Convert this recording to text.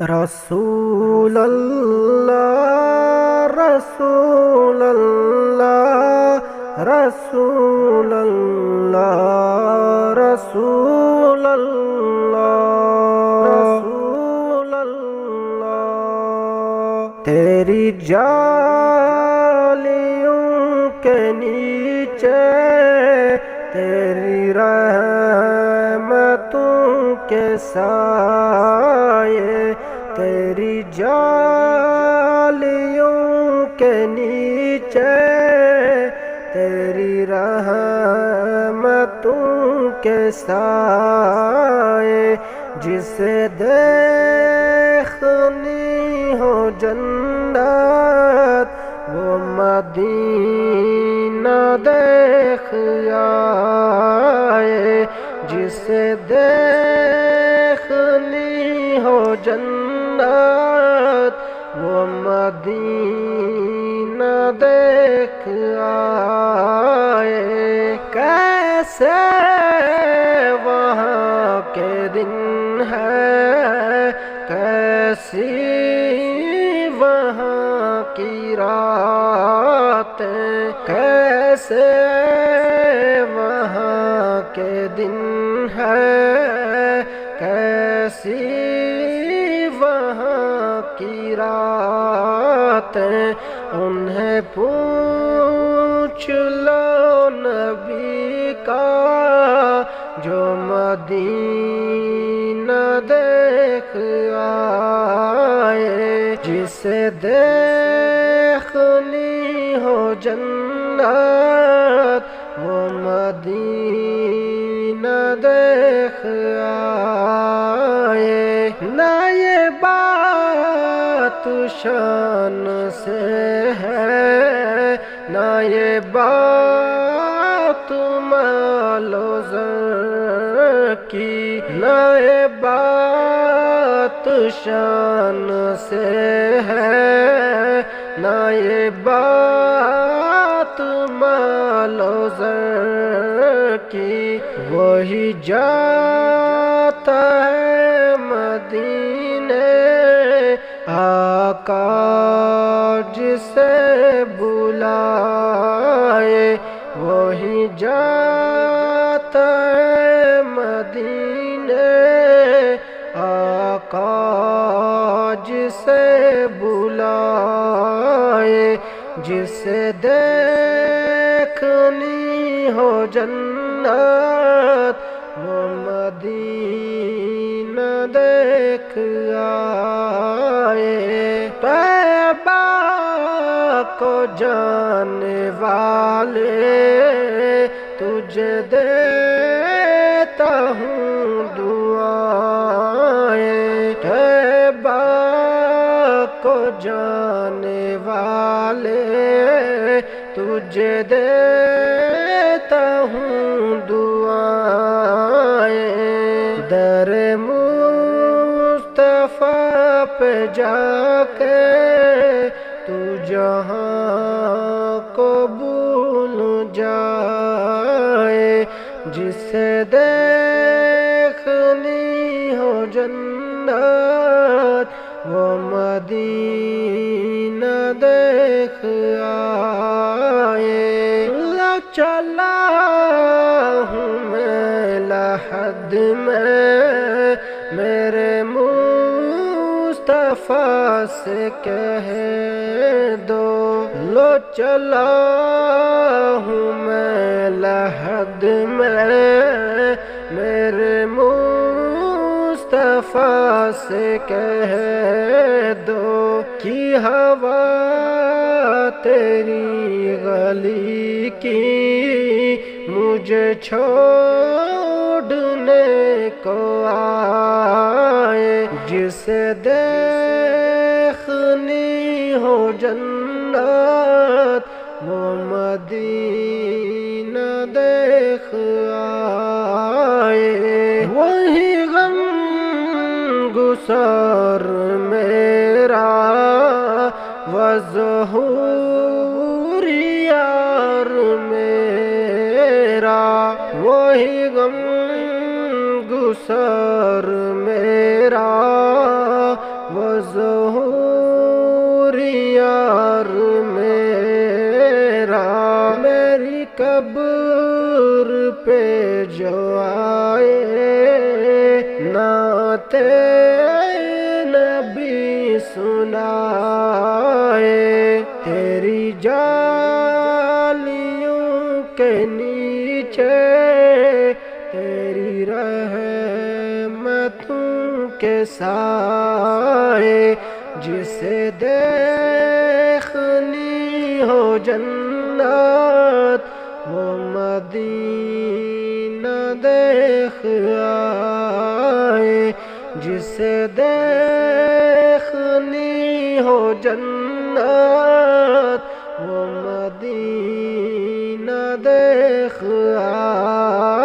رسول اللہ رسول اللہ رسول اللہ رسول اللہ رسول اللہ تیری جالیوں کے نیچے تیری رحمتوں کے سائے تیری جالیوں کے نیچے تیری رحمتوں کے سائے جسے دیکھنی ہو جنت وہ مدینہ دیکھ آئے جسے دیکھنی ہو جنت وہ مدینہ دیکھ آئے کیسے وہاں کے دن ہے کیسی وہاں کی راتیں کیسے وہاں کے دن ہے کیسی وہاں کی راتیں انہیں پوچھ لو نبی کا جو مدینہ دیکھ آئے جسے دیکھنی ہو جنت وہ مدینہ دیکھ آئے نہ یہ بات شان سے ہے نہ یہ بات مال و زر کی نہ یہ بات شان سے ہے نہ یہ بات مال و زر کی وہی جاتا ہے مدینے آقا جسے بلائے وہی جاتا ہے مدینے آقا جسے بلائے جسے دیکھنی ہو جنت وہ مدینہ دیکھ آئے طیبہ کو جانے والے تجھے دیتا ہوں دعائیں طیبہ کو جانے والے تجھے دیتا ہوں دعائیں در مصطفیٰ پہ جا کے تو جہاں کو بھول جائے جسے دیکھنی ہو جنت وہ مدینہ دیکھ آئے چلا ہوں میں لحد میں میرے مصطفیٰ سے کہہ دو لو چلا ہوں میں لحد میں میرے مصطفیٰ سے کہہ دو کہ ہوا تیری گلی کی مجھے چھوڑنے کو آئے جسے دیکھنی ہو جنت وہ مدینہ دیکھ آئے وہی غم گسار میرا وظہور یار میرا وہی غم گسار میرا وہ ظہور یار میرا، میری قبر پہ جو آئے نعت نبی سنائے، تیری جالیوں کے نیچے تیری رحمتوں کے سائے، جسے دیکھنی ہو جنت وہ مدینہ دیکھ آئے، جسے دیکھنی ہو جنت وہ مدینہ دیکھ آئے۔